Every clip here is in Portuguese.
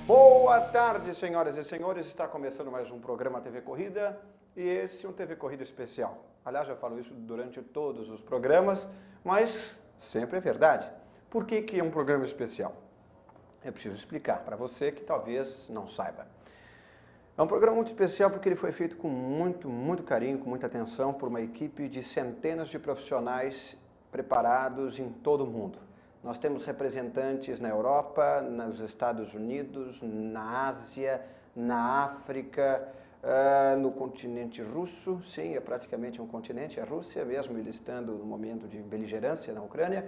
Boa tarde, senhoras e senhores. Está começando mais um programa TV Corrida e esse é um TV Corrida especial. Aliás, já falo isso durante todos os programas, mas sempre é verdade. Por que é um programa especial? É preciso explicar para você que talvez não saiba. É um programa muito especial porque ele foi feito com muito carinho, com muita atenção por uma equipe de centenas de profissionais preparados em todo o mundo. Nós temos representantes na Europa, nos Estados Unidos, na Ásia, na África, no continente russo, sim, é praticamente um continente, a Rússia, mesmo ele estando no momento de beligerância na Ucrânia,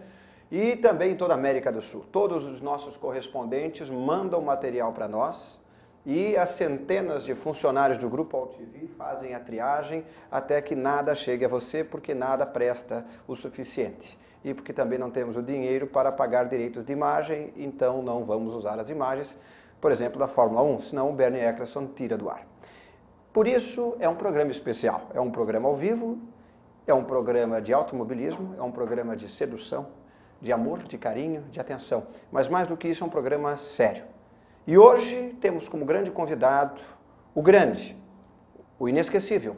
e também em toda a América do Sul. Todos os nossos correspondentes mandam material para nós e as centenas de funcionários do Grupo AltV fazem a triagem até que nada chegue a você, porque nada presta o suficiente. E porque também não temos o dinheiro para pagar direitos de imagem, então não vamos usar as imagens, por exemplo, da Fórmula 1, senão o Bernie Eccleston tira do ar. Por isso, é um programa especial, é um programa ao vivo, é um programa de automobilismo, é um programa de sedução, de amor, de carinho, de atenção. Mas mais do que isso, é um programa sério. E hoje temos como grande convidado o grande, o inesquecível,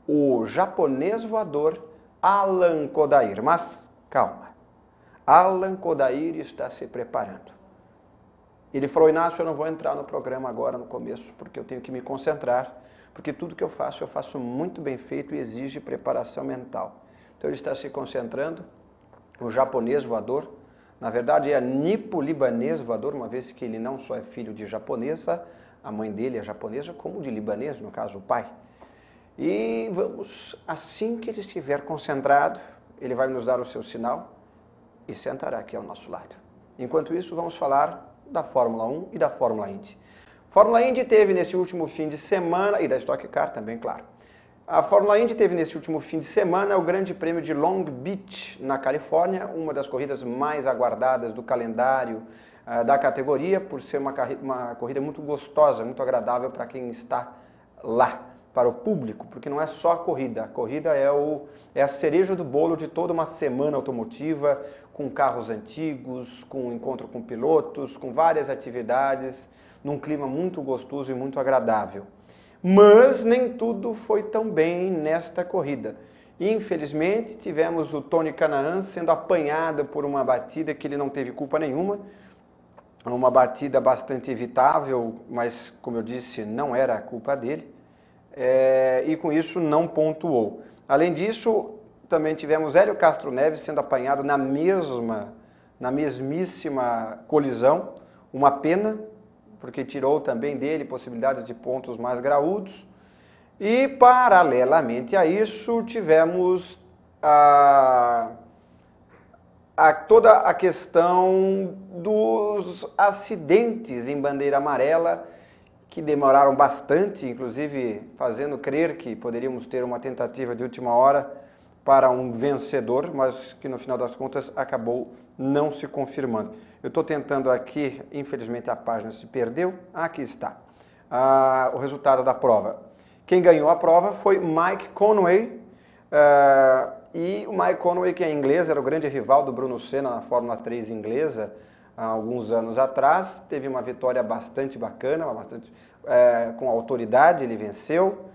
o japonês voador Alan Kodair. Mas calma, Alan Kodair está se preparando. Ele falou: Inácio, eu não vou entrar no programa agora no começo, porque eu tenho que me concentrar, porque tudo que eu faço muito bem feito e exige preparação mental. Então ele está se concentrando, o japonês voador, na verdade é nipo-libanês voador, uma vez que ele não só é filho de japonesa, a mãe dele é japonesa, como de libanês, no caso o pai. E vamos, assim que ele estiver concentrado, ele vai nos dar o seu sinal e sentará aqui ao nosso lado. Enquanto isso, vamos falar da Fórmula 1 e da Fórmula Indy. Fórmula Indy teve nesse último fim de semana, e da Stock Car também, claro. A Fórmula Indy teve nesse último fim de semana o Grande Prêmio de Long Beach, na Califórnia, uma das corridas mais aguardadas do calendário da categoria, por ser uma corrida muito gostosa, muito agradável para quem está lá, para o público, porque não é só a corrida é a cereja do bolo de toda uma semana automotiva, com carros antigos, com encontro com pilotos, com várias atividades, num clima muito gostoso e muito agradável. Mas nem tudo foi tão bem nesta corrida. Infelizmente, tivemos o Tony Kanaan sendo apanhado por uma batida que ele não teve culpa nenhuma, uma batida bastante evitável, mas, como eu disse, não era a culpa dele. E com isso não pontuou. Além disso, também tivemos Hélio Castro Neves sendo apanhado na mesmíssima colisão, uma pena, porque tirou também dele possibilidades de pontos mais graúdos. E paralelamente a isso, tivemos toda a questão dos acidentes em bandeira amarela, que demoraram bastante, inclusive fazendo crer que poderíamos ter uma tentativa de última hora para um vencedor, mas que no final das contas acabou não se confirmando. Eu estou tentando aqui, infelizmente a página se perdeu, aqui está, o resultado da prova. Quem ganhou a prova foi Mike Conway, e o Mike Conway, que é inglês, era o grande rival do Bruno Senna na Fórmula 3 inglesa, há alguns anos atrás, teve uma vitória bastante bacana, com autoridade, ele venceu.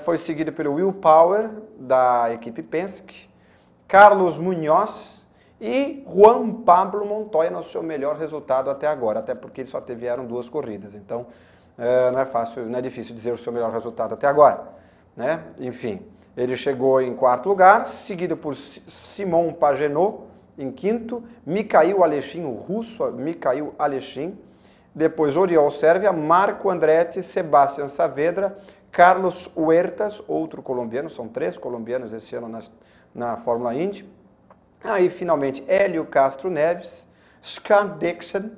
Foi seguido pelo Will Power, da equipe Penske, Carlos Muñoz e Juan Pablo Montoya no seu melhor resultado até agora, até porque só tiveram 2 corridas, então não é fácil, não é difícil dizer o seu melhor resultado até agora, né? Enfim, ele chegou em 4º lugar, seguido por Simon Pagenaud, em 5º, Mikhail Aleshin, o russo Mikhail Aleshin, depois Oriol Servia, Marco Andretti, Sebastián Saavedra, Carlos Huertas, outro colombiano, são 3 colombianos esse ano na Fórmula Indy. Aí finalmente Hélio Castro Neves, Scott Dixon,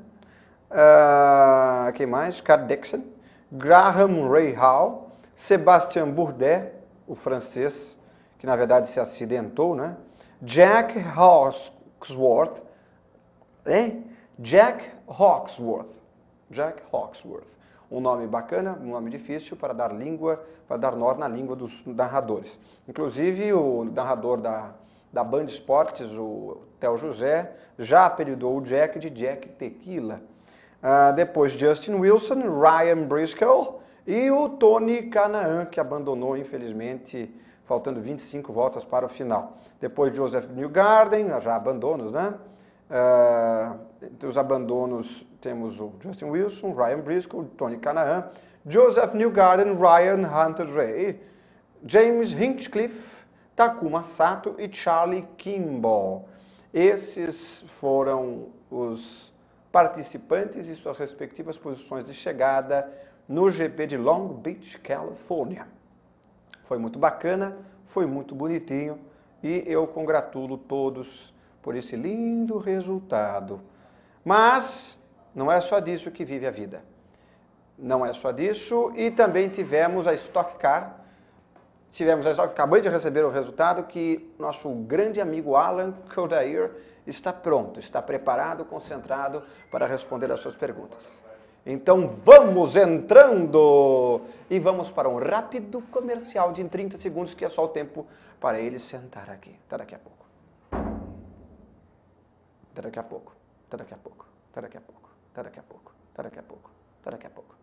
quem mais? Scott Dixon, Graham Rahal, Sebastian Bourdais, o francês, que na verdade se acidentou, né? Jack Hawksworth, Jack Hawksworth, um nome bacana, um nome difícil para dar nó na língua dos narradores. Inclusive o narrador da Band Esportes, o Theo José, já apelidou o Jack de Jack Tequila. Depois Justin Wilson, Ryan Briscoe e o Tony Canaan, que abandonou, infelizmente, faltando 25 voltas para o final. Depois Joseph Newgarden, já abandonos, né? Entre os abandonos temos o Justin Wilson, Ryan Briscoe, Tony Canaan, Joseph Newgarden, Ryan Hunter-Reay, James Hinchcliffe, Takuma Sato e Charlie Kimball. Esses foram os participantes e suas respectivas posições de chegada no GP de Long Beach, Califórnia. Foi muito bacana, foi muito bonitinho e eu congratulo todos por esse lindo resultado. Mas não é só disso que vive a vida. Não é só disso, e também tivemos a Stock Car. Acabei de receber o resultado que nosso grande amigo Alan Kodair está pronto, está preparado, concentrado para responder às suas perguntas. Então vamos entrando e vamos para um rápido comercial de 30 segundos, que é só o tempo para ele sentar aqui. Até daqui a pouco. Até daqui a pouco. Até daqui a pouco. Até daqui a pouco. Até daqui a pouco. Até daqui a pouco. Até daqui a pouco.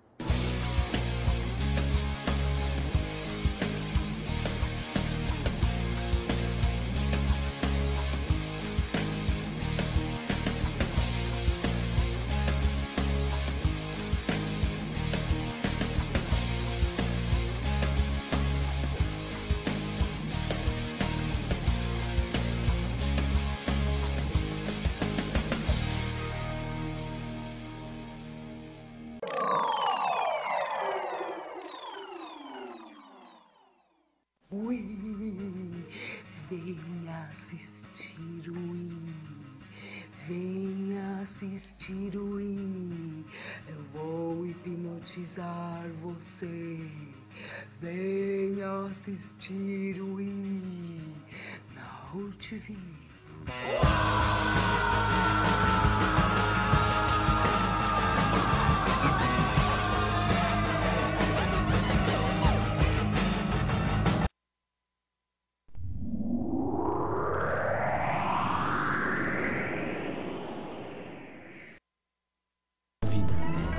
Venha assistir o I, venha assistir o I, eu vou hipnotizar você. Venha assistir o I na UTV.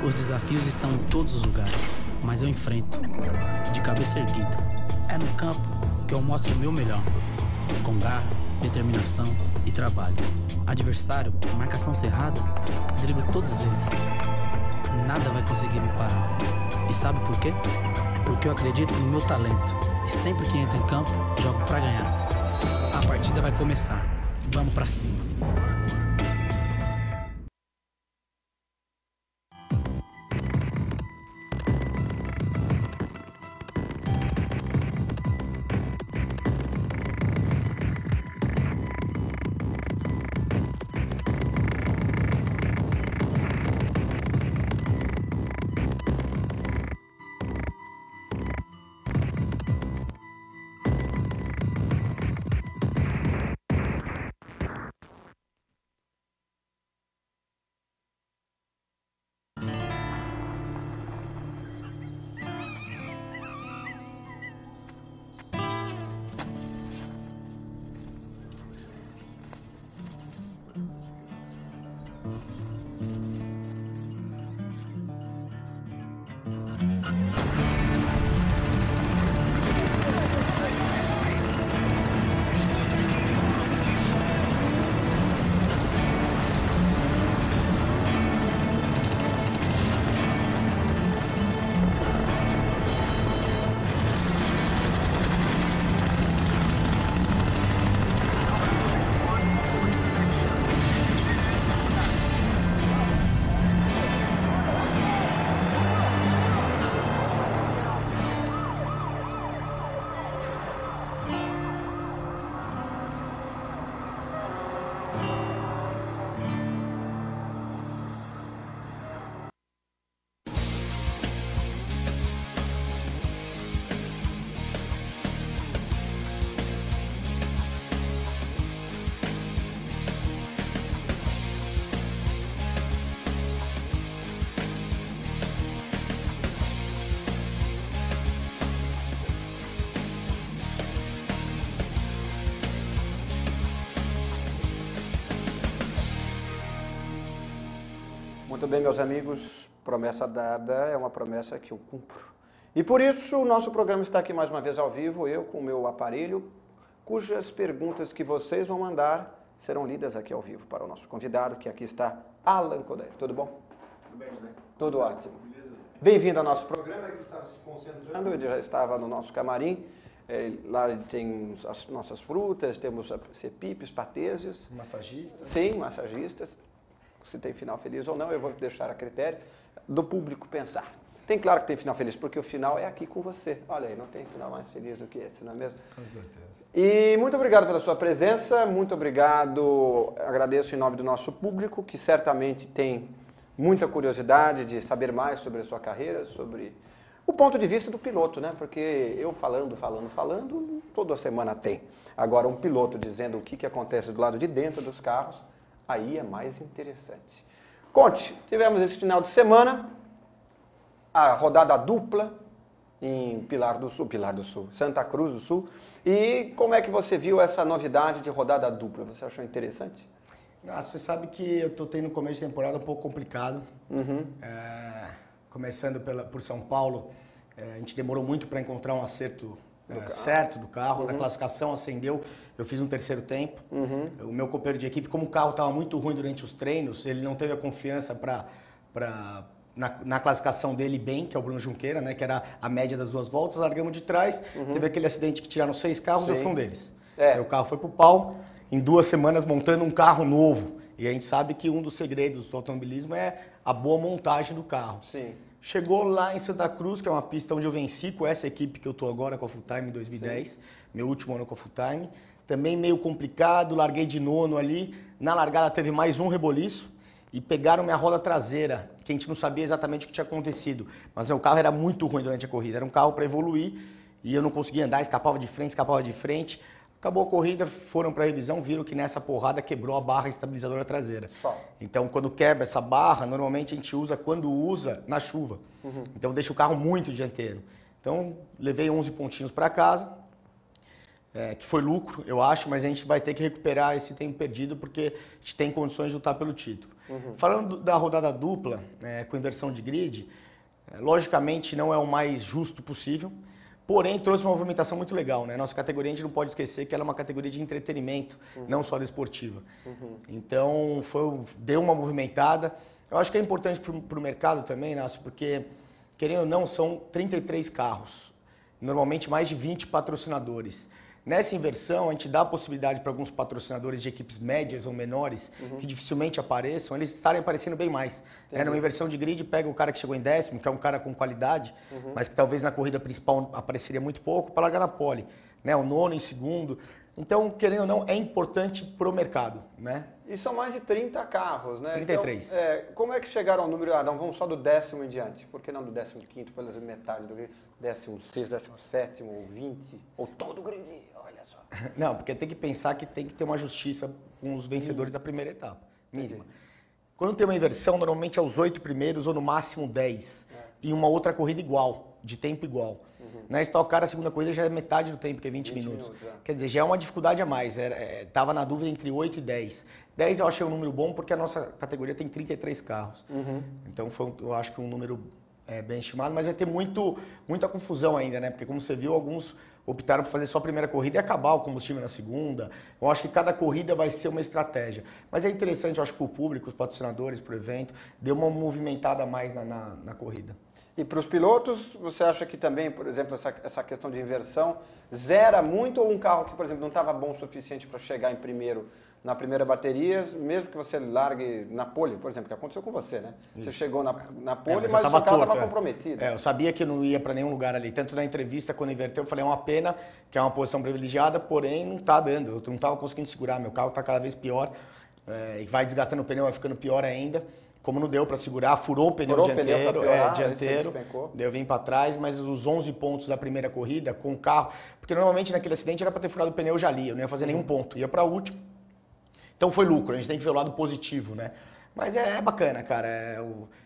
Os desafios estão em todos os lugares, mas eu enfrento, de cabeça erguida. É no campo que eu mostro o meu melhor, com garra, determinação e trabalho. Adversário, marcação cerrada, driblo todos eles. Nada vai conseguir me parar. E sabe por quê? Porque eu acredito no meu talento. E sempre que entro em campo, jogo pra ganhar. A partida vai começar. Vamos pra cima. Muito bem, meus amigos, promessa dada é uma promessa que eu cumpro. E por isso o nosso programa está aqui mais uma vez ao vivo, eu com o meu aparelho, cujas perguntas que vocês vão mandar serão lidas aqui ao vivo para o nosso convidado, que aqui está, Alan Kodair. Tudo bom? Tudo bem, José? Tudo ótimo. Bem-vindo ao nosso programa, ele estava se concentrando, ele já estava no nosso camarim. Lá tem as nossas frutas, temos cepipes, pateses. Massagistas? Sim, massagistas. Se tem final feliz ou não, eu vou deixar a critério do público pensar. Tem claro que tem final feliz, porque o final é aqui com você. Olha aí, não tem final mais feliz do que esse, não é mesmo? Com certeza. E muito obrigado pela sua presença, muito obrigado, agradeço em nome do nosso público, que certamente tem muita curiosidade de saber mais sobre a sua carreira, sobre o ponto de vista do piloto, né? Porque eu falando, toda semana tem. Agora, um piloto dizendo o que acontece do lado de dentro dos carros, aí é mais interessante. Conte, tivemos esse final de semana a rodada dupla em Pilar do Sul, Santa Cruz do Sul. E como é que você viu essa novidade de rodada dupla? Você achou interessante? Você sabe que eu estou tendo um começo de temporada um pouco complicado. Começando por São Paulo, a gente demorou muito para encontrar um acerto certo do carro. Na classificação acendeu, eu fiz um terceiro tempo. O meu companheiro de equipe, como o carro estava muito ruim durante os treinos, ele não teve a confiança na classificação dele bem, que é o Bruno Junqueira, né, que era a média das duas voltas. Largamos de trás, teve aquele acidente que tiraram 6 carros, eu fui um deles. O carro foi pro pau, em 2 semanas montando um carro novo. E a gente sabe que um dos segredos do automobilismo é a boa montagem do carro. Sim. Chegou lá em Santa Cruz, que é uma pista onde eu venci com essa equipe que eu estou agora, com a Full Time em 2010, meu último ano com a Full Time. Também meio complicado, larguei de nono ali. Na largada teve mais um reboliço e pegaram minha roda traseira, que a gente não sabia exatamente o que tinha acontecido. Mas o carro era muito ruim durante a corrida, era um carro para evoluir e eu não conseguia andar, escapava de frente. Acabou a corrida, foram para a revisão, viram que nessa porrada quebrou a barra estabilizadora traseira. Então, quando quebra essa barra, normalmente a gente usa, quando usa, na chuva. Então, deixa o carro muito dianteiro. Então, levei 11 pontinhos para casa, que foi lucro, eu acho, mas a gente vai ter que recuperar esse tempo perdido porque a gente tem condições de lutar pelo título. Falando da rodada dupla, com inversão de grid, logicamente não é o mais justo possível, porém trouxe uma movimentação muito legal, né? Nossa categoria, a gente não pode esquecer que ela é uma categoria de entretenimento, não só desportiva. Então, deu uma movimentada. Eu acho que é importante para o mercado também, Nácio, porque, querendo ou não, são 33 carros, normalmente mais de 20 patrocinadores. Nessa inversão, a gente dá a possibilidade para alguns patrocinadores de equipes médias ou menores, que dificilmente apareçam, eles estarem aparecendo bem mais. Numa inversão de grid, pega o cara que chegou em 10º, que é um cara com qualidade, mas que talvez na corrida principal apareceria muito pouco, para largar na pole. Né? O nono em segundo. Então, querendo ou não, é importante para o mercado. Né? E são mais de 30 carros, né? 33. Então, como é que chegaram ao número... não, vamos só do 10º em diante. Por que não do 15º, pelas metade do grid? 16º, 17º, ou 20, ou todo o grid? Olha só. Não, porque tem que pensar que tem que ter uma justiça com os vencedores da primeira etapa, mínima. Quando tem uma inversão, normalmente é os 8 primeiros ou no máximo 10. E uma outra corrida igual, de tempo igual. Na Stock Car, a segunda corrida já é metade do tempo, que é 20 minutos. Quer dizer, já é uma dificuldade a mais. Estava na dúvida entre 8 e 10. 10 eu achei um número bom porque a nossa categoria tem 33 carros. Então eu acho que um número bem estimado, mas vai ter muita confusão ainda, né? Porque como você viu, alguns optaram por fazer só a primeira corrida e acabar o combustível na segunda. Eu acho que cada corrida vai ser uma estratégia. Mas é interessante, eu acho que para o público, os patrocinadores, para o evento, deu uma movimentada a mais na corrida. E para os pilotos, você acha que também, por exemplo, essa questão de inversão zera muito, ou um carro que, por exemplo, não estava bom o suficiente para chegar em primeiro na primeira bateria, mesmo que você largue na pole, por exemplo, que aconteceu com você, né? Isso. Você chegou na pole, mas o seu carro estava comprometido. Eu sabia que não ia para nenhum lugar ali. Tanto na entrevista, quando inverteu, eu falei, é uma pena, que é uma posição privilegiada, porém não está dando. Eu não estava conseguindo segurar, meu carro está cada vez pior, e vai desgastando o pneu, vai ficando pior ainda. Como não deu para segurar, furou o pneu dianteiro, daí eu vim para trás, mas os 11 pontos da primeira corrida com o carro, porque normalmente naquele acidente era para ter furado o pneu já ali, eu não ia fazer nenhum ponto, ia para o último. Então foi lucro, a gente tem que ver o lado positivo, né? Mas é bacana, cara,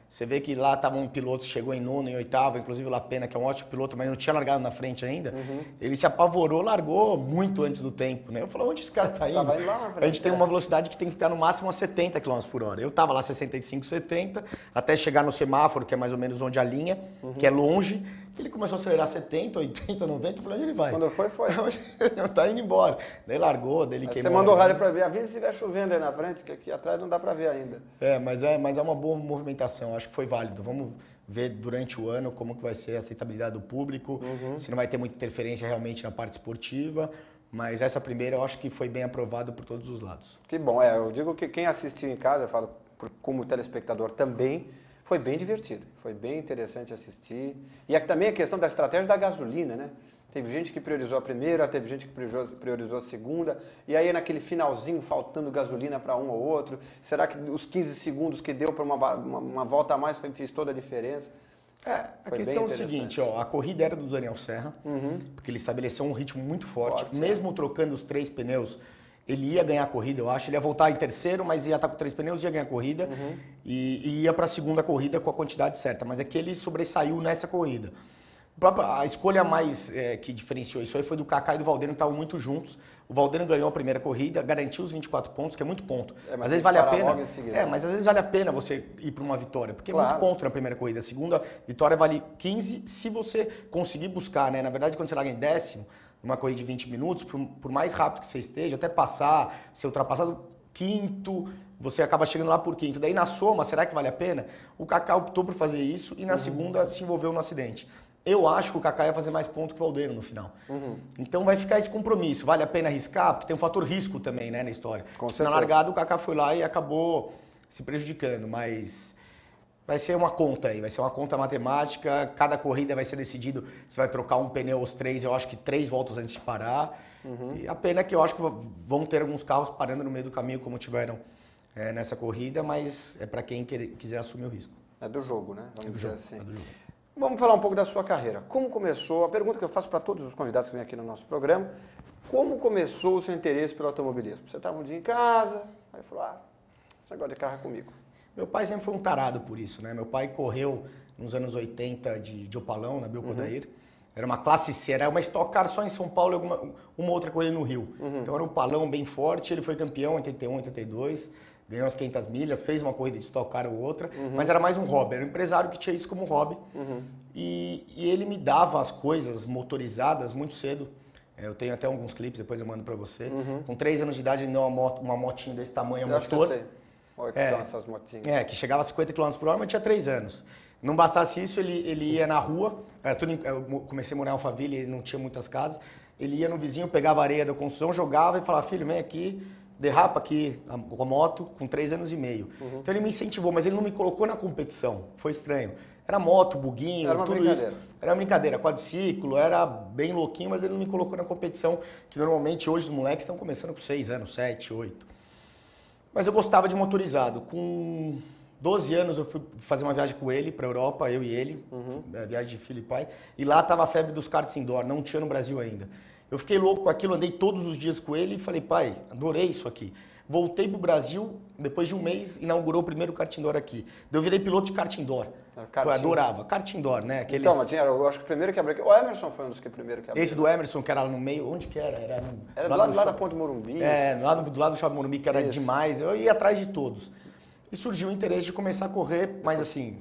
Você vê que lá estavam um piloto que chegou em nono, em oitavo, inclusive o Lapena, que é um ótimo piloto, mas não tinha largado na frente ainda. Ele se apavorou, largou muito antes do tempo, né? Eu falei, onde esse cara tá indo? Tava indo lá na frente, A gente tem uma velocidade que tem que ficar no máximo a 70 km por hora. Eu tava lá 65, 70, até chegar no semáforo, que é mais ou menos onde a linha, que é longe. Ele começou a acelerar 70, 80, 90, eu falei, onde ele vai? Quando foi, foi. Não, tá indo embora. Daí largou, daí ele queimou. Você mandou o rádio para ver, avisa se estiver chovendo aí na frente, que aqui atrás não dá para ver ainda. Mas é uma boa movimentação, acho que foi válido. Vamos ver durante o ano como que vai ser a aceitabilidade do público, se não vai ter muita interferência realmente na parte esportiva, mas essa primeira eu acho que foi bem aprovado por todos os lados. Que bom, eu digo que quem assistiu em casa, eu falo como telespectador também, foi bem divertido, foi bem interessante assistir. E também a questão da estratégia da gasolina, né? Teve gente que priorizou a primeira, teve gente que priorizou a segunda, e aí naquele finalzinho faltando gasolina para um ou outro. Será que os 15 segundos que deu para uma volta a mais fez toda a diferença? A questão é o seguinte, a corrida era do Daniel Serra, porque ele estabeleceu um ritmo muito forte, mesmo trocando os 3 pneus. Ele ia ganhar a corrida, eu acho. Ele ia voltar em terceiro, mas ia estar com 3 pneus, ia ganhar a corrida. E ia para a segunda corrida com a quantidade certa. Mas é que ele sobressaiu nessa corrida. A escolha mais que diferenciou isso aí foi do Kaká e do Valdeiro, que estavam muito juntos. O Valdeiro ganhou a primeira corrida, garantiu os 24 pontos, que é muito ponto. Às vezes vale a pena. Mas às vezes vale a pena você ir para uma vitória, porque é muito ponto na primeira corrida. A segunda vitória vale 15 se você conseguir buscar, né? Na verdade, quando você larga em 10º, uma corrida de 20 minutos, por mais rápido que você esteja, até passar, ser ultrapassado quinto, você acaba chegando lá por quinto. Daí na soma, será que vale a pena? O Kaká optou por fazer isso e na segunda se envolveu no acidente. Eu acho que o Kaká ia fazer mais ponto que o Valdeiro no final. Então vai ficar esse compromisso. Vale a pena arriscar? Porque tem um fator risco também, né, na história. Na largada o Kaká foi lá e acabou se prejudicando, mas vai ser uma conta aí, vai ser uma conta matemática, cada corrida vai ser decidido se vai trocar um pneu ou os 3, eu acho que 3 voltas antes de parar. E a pena é que eu acho que vão ter alguns carros parando no meio do caminho, como tiveram nessa corrida, mas é para quem quiser assumir o risco. É do jogo, né? Vamos dizer assim. É do jogo. Vamos falar um pouco da sua carreira. Como começou, a pergunta que eu faço para todos os convidados que vêm aqui no nosso programa, como começou o seu interesse pelo automobilismo? Você estava um dia em casa, aí falou, esse negócio de carro é comigo. Meu pai sempre foi um tarado por isso, né? Meu pai correu nos anos 80 de Opalão, na Belco Dair. Era uma classe C, era uma Stock Car só em São Paulo e uma outra corrida no Rio. Então era um Opalão bem forte, ele foi campeão em 81, 82, ganhou as 500 milhas, fez uma corrida de Stock Car ou outra, mas era mais um hobby, era um empresário que tinha isso como hobby. E ele me dava as coisas motorizadas muito cedo. Eu tenho até alguns clipes, depois eu mando pra você. Com 3 anos de idade ele me deu uma motinha desse tamanho, eu motor. Acho que eu sei. Olha que são essas motinhas. Que chegava a 50 km por hora, mas tinha 3 anos. Não bastasse isso, ele ia na rua, eu comecei a morar em Alphaville, não tinha muitas casas, ele ia no vizinho, pegava a areia da construção, jogava e falava, filho, vem aqui, derrapa aqui com a moto, com 3 anos e meio. Então ele me incentivou, mas ele não me colocou na competição, foi estranho. Era moto, buguinho, tudo isso. Era uma brincadeira, quadriciclo, era bem louquinho, mas ele não me colocou na competição, que normalmente hoje os moleques estão começando com 6 anos, 7, 8. Mas eu gostava de motorizado. Com 12 anos eu fui fazer uma viagem com ele para a Europa, eu e ele, viagem de filho e pai, e lá estava a febre dos karts indoor, não tinha no Brasil ainda. Eu fiquei louco com aquilo, andei todos os dias com ele e falei, pai, adorei isso aqui. Voltei pro Brasil, depois de um mês, inaugurou o primeiro kart indoor aqui. Eu virei piloto de kart indoor. Eu adorava. Kart indoor, né? Aqueles... Então, mas eu acho que o primeiro que abriu aqui... O Emerson foi um dos que primeiro que abriu. Esse do Emerson, que era lá no meio, onde que era? Era do lado da Ponte Morumbi. Do lado do Shopping Morumbi, que era demais. Eu ia atrás de todos. E surgiu o interesse de começar a correr, mas assim,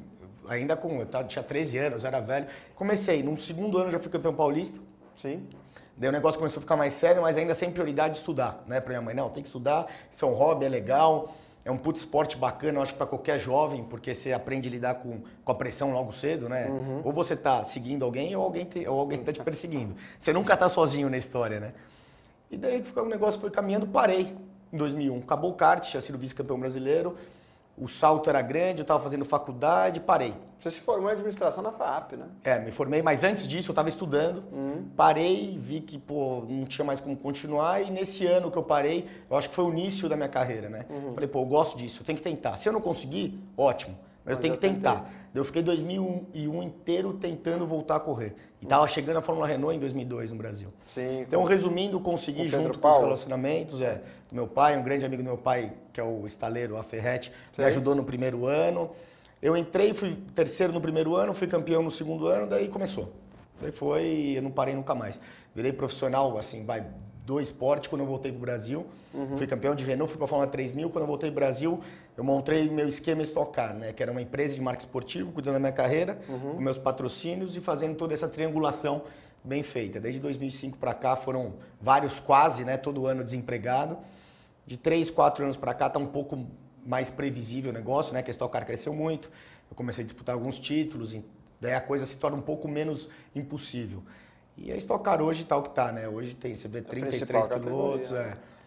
ainda eu tinha 13 anos, era velho. Comecei, no segundo ano já fui campeão paulista. Sim. Daí o negócio começou a ficar mais sério, mas ainda sem prioridade de estudar, né? Pra minha mãe, não, tem que estudar, isso é um hobby, é legal, é um puto esporte bacana, eu acho que pra qualquer jovem, porque você aprende a lidar com a pressão logo cedo, né? Ou você tá seguindo alguém ou alguém tá te perseguindo. Você nunca tá sozinho na história, né? E daí o negócio foi caminhando, parei em 2001. Acabou o kart, tinha sido vice-campeão brasileiro, o salto era grande, eu tava fazendo faculdade, parei. Você se formou em administração na FAAP, né? Me formei, mas antes disso eu estava estudando, parei, vi que não tinha mais como continuar e nesse ano que eu parei, eu acho que foi o início da minha carreira, né? Falei, eu gosto disso, eu tenho que tentar. Se eu não conseguir, ótimo, mas eu tenho que tentar. Eu fiquei 2001 inteiro tentando voltar a correr. E estava chegando a Fórmula Renault em 2002 no Brasil. Sim, então, resumindo, consegui junto com os relacionamentos, do meu pai, um grande amigo do meu pai, que é o estaleiro, a Ferretti, me ajudou no primeiro ano. Eu entrei, fui terceiro no primeiro ano, fui campeão no segundo ano, daí começou. Daí foi, eu não parei nunca mais. Virei profissional, assim, do esporte quando eu voltei pro Brasil. Fui campeão de Renault, fui pra Fórmula 3000. Quando eu voltei pro Brasil, eu montei meu esquema Stock Car, né? Que era uma empresa de marketing esportivo, cuidando da minha carreira, com meus patrocínios e fazendo toda essa triangulação bem feita. Desde 2005 para cá foram vários quase, né? Todo ano desempregado. De 3, 4 anos para cá tá um pouco mais previsível o negócio, né? Que a Stock Car cresceu muito. Eu comecei a disputar alguns títulos, daí a coisa se torna um pouco menos impossível. E a Stock Car hoje tá o que tá, né? Hoje você vê 33 pilotos,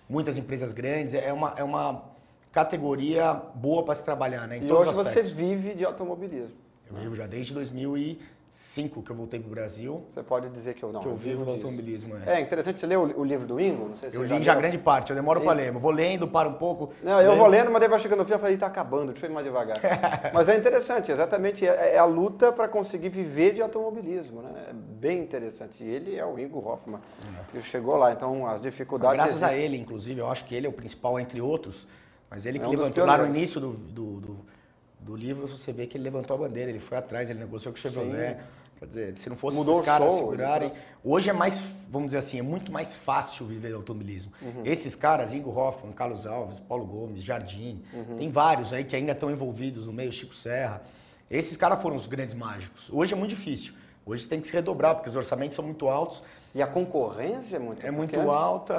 muitas empresas grandes, é uma categoria boa para se trabalhar, né? Em todos os aspectos. Você vive de automobilismo. Eu vivo já desde 2005 que eu voltei pro Brasil. Você pode dizer que eu não. Que eu vivo do automobilismo. É interessante, você leu o livro do Ingo? Não sei se eu li já grande parte, eu demoro para ler. Eu vou lendo, paro um pouco. Não, eu vou lendo, mas daí vai chegando no fim e falei, tá acabando, deixa eu ir mais devagar. Mas é interessante, exatamente, é a luta para conseguir viver de automobilismo, né? É bem interessante. E ele é o Ingo Hoffmann, que chegou lá, então as dificuldades... Graças a ele, inclusive, eu acho que ele é o principal entre outros, mas ele que levantou lá no início do livro, você vê que ele levantou a bandeira, ele foi atrás, ele negociou com o Chevrolet. Quer dizer, se não fosse esses caras segurarem... Hoje é mais, vamos dizer assim, é muito mais fácil viver do automobilismo. Esses caras, Ingo Hoffmann, Carlos Alves, Paulo Gomes, Jardim, tem vários aí que ainda estão envolvidos no meio, Chico Serra. Esses caras foram os grandes mágicos. Hoje é muito difícil. Hoje você tem que se redobrar, porque os orçamentos são muito altos. E a concorrência é muito alta,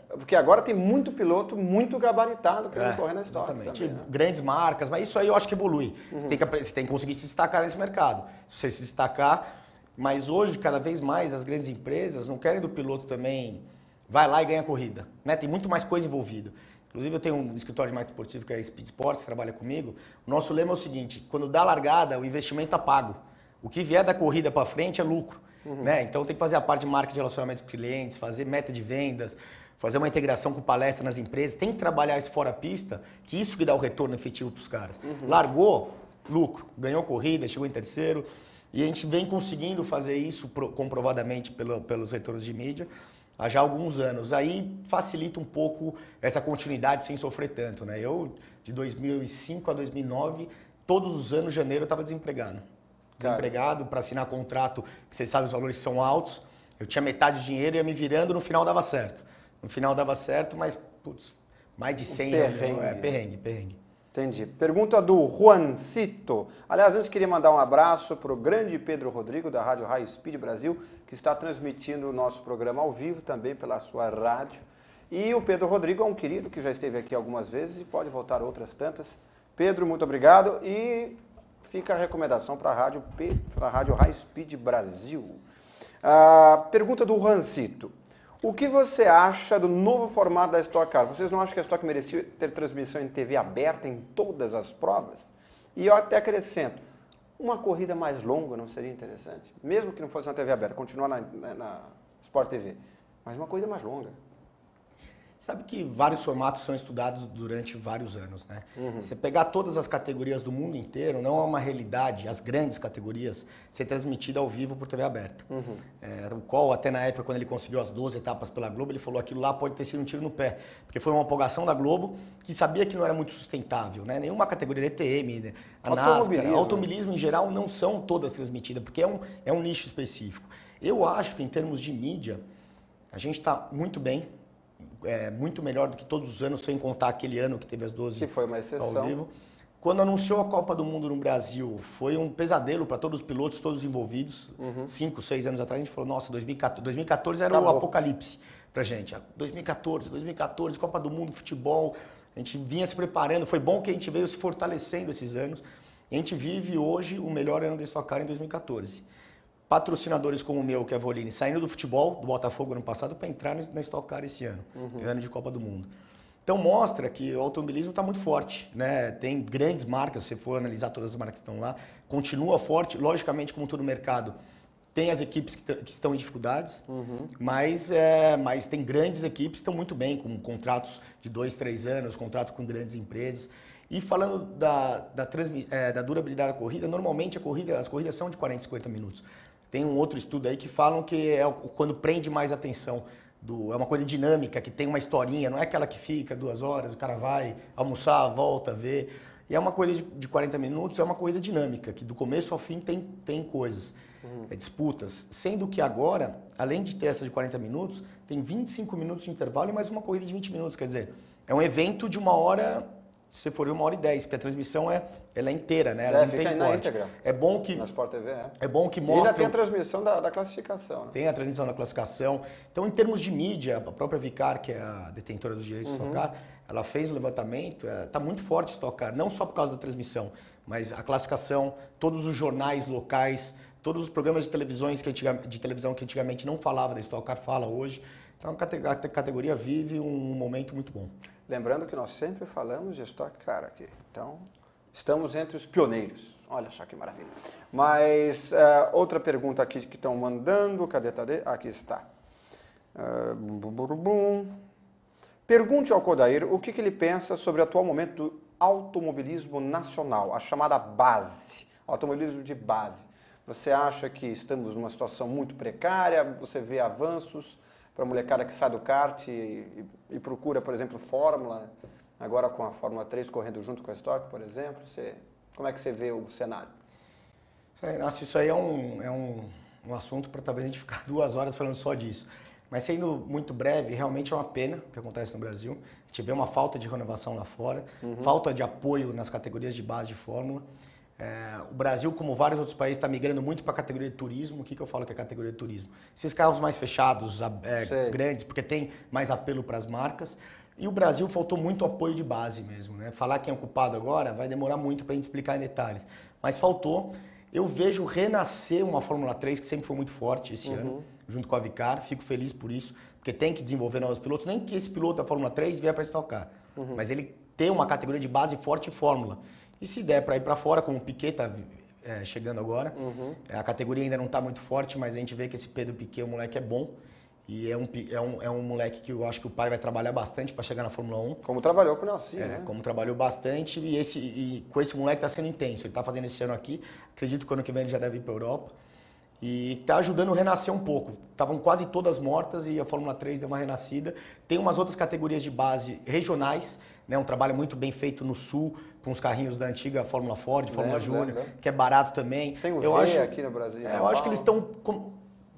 Porque agora tem muito piloto muito gabaritado querendo correr na Stock. Exatamente. Também, né? Grandes marcas, mas isso aí eu acho que evolui. Você tem que conseguir se destacar nesse mercado. Se você se destacar, mas hoje, cada vez mais, as grandes empresas não querem do piloto também, vai lá e ganha corrida. Né? Tem muito mais coisa envolvida. Inclusive, eu tenho um escritório de marketing esportivo que é a Speed Sports, que trabalha comigo. O nosso lema é o seguinte, quando dá largada, o investimento está pago. O que vier da corrida para frente é lucro. Né? Então, tem que fazer a parte de marketing de relacionamento com clientes, fazer meta de vendas, fazer uma integração com palestra nas empresas, tem que trabalhar isso fora a pista, que isso que dá o retorno efetivo para os caras. Largou, lucro, ganhou corrida, chegou em terceiro, e a gente vem conseguindo fazer isso comprovadamente pelos retornos de mídia há já alguns anos. Aí facilita um pouco essa continuidade sem sofrer tanto. Né? Eu, de 2005 a 2009, todos os anos, janeiro, eu estava desempregado. Desempregado para assinar contrato, que vocês sabem os valores são altos, eu tinha metade do dinheiro, ia me virando, no final dava certo. No final dava certo, mas, putz, mais de 100 perrengue. Entendi. Pergunta do Juancito. Aliás, antes queria mandar um abraço para o grande Pedro Rodrigo, da Rádio High Speed Brasil, que está transmitindo o nosso programa ao vivo também pela sua rádio. E o Pedro Rodrigo é um querido que já esteve aqui algumas vezes e pode voltar outras tantas. Pedro, muito obrigado. E fica a recomendação para a Rádio High Speed Brasil. Pergunta do Juancito. O que você acha do novo formato da Stock Car? Vocês não acham que a Stock merecia ter transmissão em TV aberta em todas as provas? E eu até acrescento, uma corrida mais longa não seria interessante? Mesmo que não fosse na TV aberta, continuar na Sport TV, mas uma corrida mais longa. Sabe que vários formatos são estudados durante vários anos, né? Você pegar todas as categorias do mundo inteiro, não é uma realidade, as grandes categorias, ser transmitida ao vivo por TV aberta. O Cole, até na época, quando ele conseguiu as 12 etapas pela Globo, ele falou que aquilo lá pode ter sido um tiro no pé, porque foi uma empolgação da Globo que sabia que não era muito sustentável, né? Nenhuma categoria DTM, né? A NASCAR, automobilismo em geral, não são todas transmitidas, porque é um nicho específico. Eu acho que em termos de mídia, a gente está muito bem, muito melhor do que todos os anos, sem contar aquele ano que teve as 12 que foi uma exceção. Ao vivo. Quando anunciou a Copa do Mundo no Brasil, foi um pesadelo para todos os pilotos, todos os envolvidos. 5, 6 anos atrás, a gente falou, nossa, 2014 era o apocalipse pra gente. 2014, Copa do Mundo, futebol, a gente vinha se preparando. Foi bom que a gente veio se fortalecendo esses anos. A gente vive hoje o melhor ano da Stock Car em 2014. Patrocinadores como o meu, que é a Volini, saindo do futebol, do Botafogo ano passado, para entrar na Stock Car esse ano, ano de Copa do Mundo. Então mostra que o automobilismo está muito forte, né? Tem grandes marcas, se você for analisar todas as marcas que estão lá, continua forte, logicamente, como todo mercado, tem as equipes que estão em dificuldades, mas tem grandes equipes que estão muito bem, com contratos de 2, 3 anos, contrato com grandes empresas. E falando da durabilidade da corrida, normalmente as corridas são de 40, 50 minutos. Tem um outro estudo aí que falam que é quando prende mais atenção. É uma coisa dinâmica, que tem uma historinha, não é aquela que fica 2 horas, o cara vai almoçar, volta, vê. E é uma corrida de 40 minutos, é uma corrida dinâmica, que do começo ao fim tem coisas, disputas. Sendo que agora, além de ter essa de 40 minutos, tem 25 minutos de intervalo e mais uma corrida de 20 minutos. Quer dizer, é um evento de 1h, se você for ver 1h10, porque a transmissão ela é inteira, né? Ela não tem corte. Íntegra. É bom que... Na Sport TV, É bom que E mostra... ainda tem a transmissão da classificação, né? Tem a transmissão da classificação. Então, em termos de mídia, a própria Vicar, que é a detentora dos direitos de Stock Car, ela fez o levantamento, está muito forte o Stock Car, não só por causa da transmissão, mas a classificação, todos os jornais locais, todos os programas de televisão que antigamente não falava da Stock Car, fala hoje. Então, a categoria vive um momento muito bom. Lembrando que nós sempre falamos de Stock Car aqui. Então, estamos entre os pioneiros. Olha só que maravilha. Mas, outra pergunta aqui que estão mandando. Cadê? Aqui está. Pergunte ao Kodair o que ele pensa sobre o atual momento do automobilismo nacional, a chamada base, automobilismo de base. Você acha que estamos numa situação muito precária? Você vê avanços para a molecada que sai do kart e procura, por exemplo, Fórmula, agora com a Fórmula 3 correndo junto com a Stock, por exemplo? Como é que você vê o cenário? Isso aí é um assunto para talvez a gente ficar 2 horas falando só disso. Mas sendo muito breve, realmente é uma pena o que acontece no Brasil. A gente vê uma falta de renovação lá fora, falta de apoio nas categorias de base de Fórmula. O Brasil, como vários outros países, está migrando muito para a categoria de turismo. O que eu falo que é categoria de turismo? Esses carros mais fechados, grandes, porque tem mais apelo para as marcas. E o Brasil faltou muito apoio de base mesmo, né? Falar quem é o culpado agora vai demorar muito para a gente explicar em detalhes. Mas faltou. Eu vejo renascer uma Fórmula 3 que sempre foi muito forte esse ano, junto com a Vicar. Fico feliz por isso, porque tem que desenvolver novos pilotos. Nem que esse piloto da Fórmula 3 vier para Stock Car, mas ele tem uma categoria de base forte em Fórmula. E se der para ir para fora, como o Piquet está chegando agora, a categoria ainda não está muito forte, mas a gente vê que esse Pedro Piquet, o moleque é bom. E é um moleque que eu acho que o pai vai trabalhar bastante para chegar na Fórmula 1. Como trabalhou com o Nelson, né? Como trabalhou bastante e com esse moleque está sendo intenso. Ele está fazendo esse ano aqui, acredito que ano que vem ele já deve ir para a Europa. E está ajudando a renascer um pouco. Estavam quase todas mortas e a Fórmula 3 deu uma renascida. Tem umas outras categorias de base regionais, né? Um trabalho muito bem feito no Sul, com os carrinhos da antiga Fórmula Ford, Fórmula Júnior, que é barato também. Tem o V aqui no Brasil. Eu acho que eles estão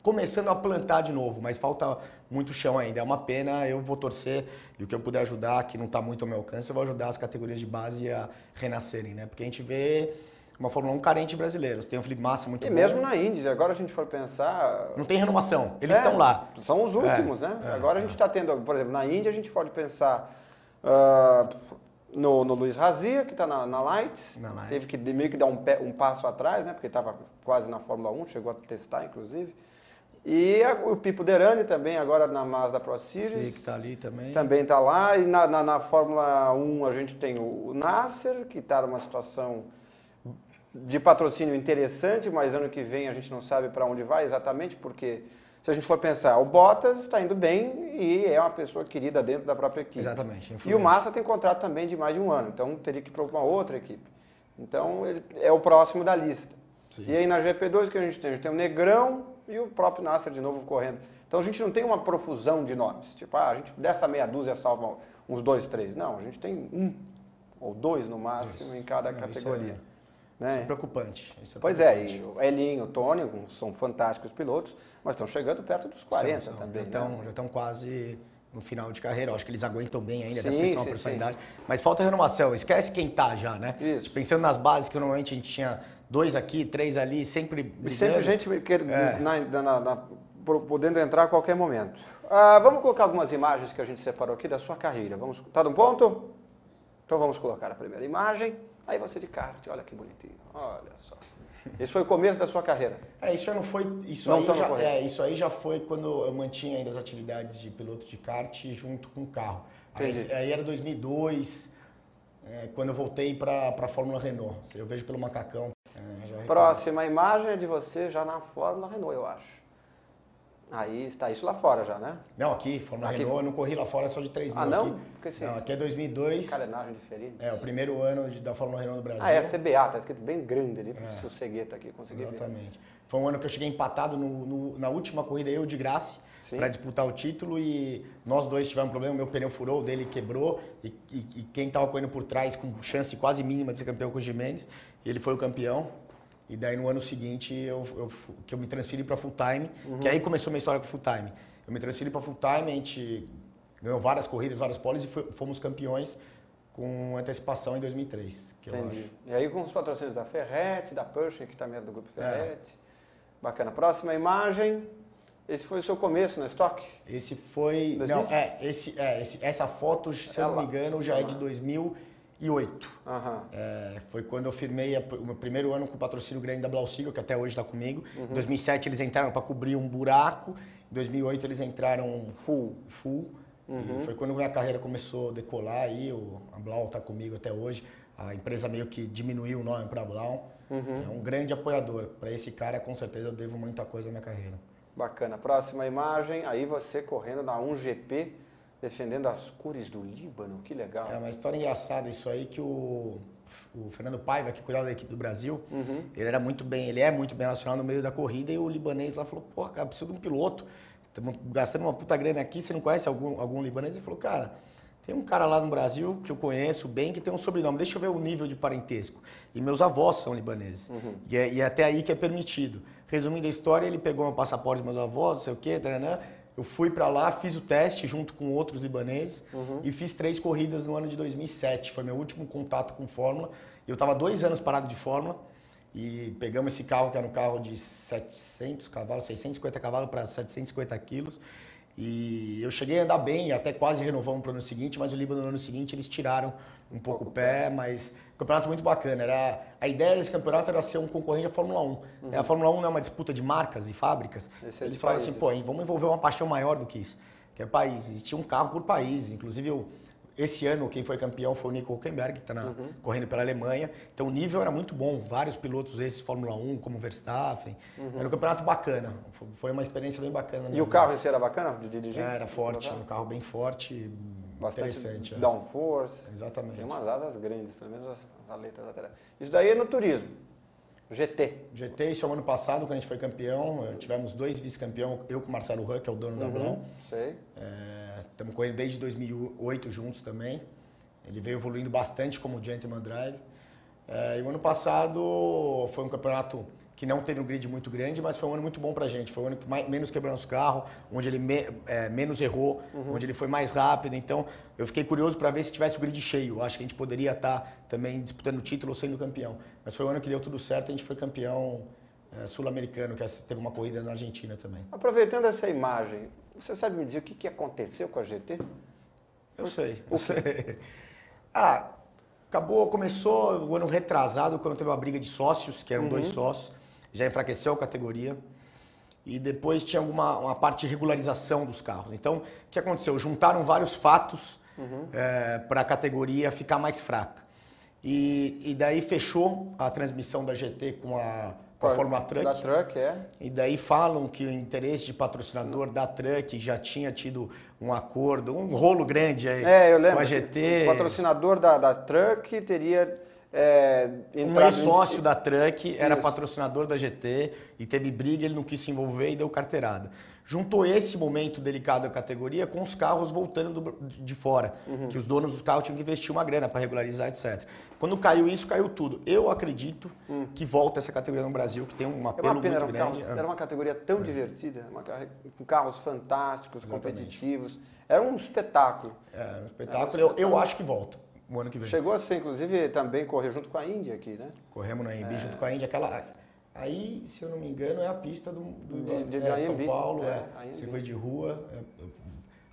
começando a plantar de novo, mas falta muito chão ainda. É uma pena, eu vou torcer e o que eu puder ajudar, que não está muito ao meu alcance, eu vou ajudar as categorias de base a renascerem, né? Porque a gente vê uma Fórmula 1 carente brasileira. Tem um Felipe Massa muito bom. E mesmo na Indy, agora a gente for pensar... Não tem renovação, eles estão lá. São os últimos, né? Agora a gente está tendo, por exemplo, na Indy a gente pode pensar no Luiz Razia, que está na Lights. Teve que meio que dar um passo atrás, né? Porque estava quase na Fórmula 1, chegou a testar, inclusive. E o Pipo Derani também, agora na Mazda Pro Series. Sim, que está ali também. Também está lá. E na Fórmula 1 a gente tem o Nasser, que está numa situação de patrocínio interessante, mas ano que vem a gente não sabe para onde vai exatamente, porque se a gente for pensar, o Bottas está indo bem e é uma pessoa querida dentro da própria equipe. Exatamente. E o Massa tem contrato também de mais de 1 ano, então teria que ir para uma outra equipe. Então ele é o próximo da lista. Sim. E aí na GP2 que a gente tem o Negrão e o próprio Nasser de novo correndo. Então a gente não tem uma profusão de nomes, tipo, a gente dessa meia dúzia salva uns 2, 3. Não, a gente tem 1 ou 2 no máximo em cada categoria. Isso é preocupante. Pois é, e o Elinho, o Tony são fantásticos pilotos, mas estão chegando perto dos 40 também. Já estão quase no final de carreira. Eu acho que eles aguentam bem ainda, até porque são uma personalidade. Mas falta renovação, esquece quem tá já, né? Isso. Pensando nas bases, que normalmente a gente tinha 2 aqui, 3 ali, sempre brigando. Sempre gente podendo entrar a qualquer momento. Vamos colocar algumas imagens que a gente separou aqui da sua carreira. Tá no ponto? Então vamos colocar a primeira imagem. Aí você de kart, olha que bonitinho, olha só. Esse foi o começo da sua carreira? Isso já não foi. Isso aí já foi quando eu mantinha ainda as atividades de piloto de kart junto com o carro. Aí era 2002, quando eu voltei para a Fórmula Renault. Eu vejo pelo macacão. Próxima imagem é de você já na Fórmula Renault, eu acho. Aí está isso lá fora já, né? Não, aqui, Fórmula Renault, eu não corri lá fora, só de 3 mil. Ah, não? Aqui, não, aqui é 2002. Carenagem diferente. É, o primeiro ano da Fórmula Renault no Brasil. Ah, é a CBA, tá escrito bem grande ali, se o Cegueta aqui conseguir ver. Exatamente. Foi um ano que eu cheguei empatado na última corrida, eu de Graça, para disputar o título, e nós dois tivemos um problema, meu pneu furou, o dele quebrou, e quem estava correndo por trás, com chance quase mínima de ser campeão, com o Gimenez, ele foi o campeão. E daí no ano seguinte que eu me transferi para full time, que aí começou minha história com full time. Eu me transferi para full time, a gente ganhou várias corridas, várias poles e fomos campeões com antecipação em 2003. Que eu acho. E aí com os patrocínios da Ferretti, da Pershing, que também é do grupo Ferretti. Bacana. Próxima imagem. Esse foi o seu começo no estoque? Esse foi... 2000? Não, essa foto, se eu não me engano, já é de 2008. Foi quando eu firmei o meu primeiro ano com o patrocínio grande da Blausiegel, que até hoje está comigo. Em 2007 eles entraram para cobrir um buraco. Em 2008 eles entraram full. E foi quando minha carreira começou a decolar. Aí a Blau está comigo até hoje. A empresa meio que diminuiu o nome para a Blau. É um grande apoiador. Para esse cara, com certeza, eu devo muita coisa na minha carreira. Bacana. Próxima imagem. Aí você correndo na 1GP. Defendendo as cores do Líbano, que legal. É uma história engraçada isso aí, que o Fernando Paiva, que cuidava da equipe do Brasil, ele é muito bem relacionado no meio da corrida, e o libanês lá falou, porra, cara, preciso de um piloto, estamos gastando uma puta grana aqui, você não conhece algum libanês? Ele falou, cara, tem um cara lá no Brasil que eu conheço bem, que tem um sobrenome, deixa eu ver o nível de parentesco. E meus avós são libaneses, e é até aí que é permitido. Resumindo a história, ele pegou meu passaporte dos meus avós, não sei o quê, eu fui para lá, fiz o teste junto com outros libaneses e fiz 3 corridas no ano de 2007. Foi meu último contato com Fórmula. Eu estava 2 anos parado de Fórmula e pegamos esse carro, que era um carro de 700 cavalos, 650 cavalos para 750 quilos. E eu cheguei a andar bem, até quase renovamos para o ano seguinte, mas o Líbano no ano seguinte eles tiraram um pouco o pé, mas campeonato muito bacana. A ideia desse campeonato era ser um concorrente à Fórmula 1. A Fórmula 1 não é uma disputa de marcas e fábricas. Eles falaram assim, pô, vamos envolver uma paixão maior do que isso, que é país. Existia um carro por país. Inclusive, esse ano quem foi campeão foi o Nico Hülkenberg, que está correndo pela Alemanha. Então o nível era muito bom. Vários pilotos esses Fórmula 1, como Verstappen. Era um campeonato bacana. Foi uma experiência bem bacana. E o carro esse era bacana de dirigir? Era forte, um carro bem forte. Bastante interessante. Downforce. Exatamente. Tem umas asas grandes, pelo menos as aletas laterais. Isso daí é no turismo. GT. GT, isso é o ano passado, quando a gente foi campeão. Tivemos 2 vice-campeões, eu com o Marcelo Huck, que é o dono da Blau. Sei. Estamos com ele desde 2008 juntos também. Ele veio evoluindo bastante como Gentleman Drive. E o ano passado foi um campeonato que não teve um grid muito grande, mas foi um ano muito bom pra gente. Foi um ano que menos quebramos carro, onde ele menos errou, onde ele foi mais rápido. Então, eu fiquei curioso para ver se tivesse o grid cheio. Eu acho que a gente poderia estar também disputando o título ou sendo campeão. Mas foi um ano que deu tudo certo, a gente foi campeão sul-americano, que teve uma corrida na Argentina também. Aproveitando essa imagem, você sabe me dizer o que aconteceu com a GT? Eu sei. Começou o ano retrasado, quando teve uma briga de sócios, que eram 2 sócios. Já enfraqueceu a categoria. E depois tinha uma parte de regularização dos carros. Então, o que aconteceu? Juntaram vários fatos para a categoria ficar mais fraca. E daí fechou a transmissão da GT com a Fórmula Truck. Da Truck, E daí falam que o interesse de patrocinador da Truck já tinha tido um acordo, um rolo grande aí eu lembro, com a GT. O patrocinador da Truck teria... um ex-sócio da Truck era patrocinador da GT e teve briga, ele não quis se envolver e deu carteirada. Juntou esse momento delicado da categoria com os carros voltando de fora, que os donos dos carros tinham que investir uma grana para regularizar, etc. Quando caiu isso, caiu tudo. Eu acredito que volta essa categoria no Brasil, que tem um apelo muito grande. Era uma categoria tão divertida, com carros fantásticos, competitivos. Era um espetáculo. Era um espetáculo. Eu acho que volta o ano que vem. Chegou a ser, inclusive, também correr junto com a Índia aqui, né? Corremos na IMB junto com a Índia. Aí, se eu não me engano, é a pista de São Paulo, circuito de rua,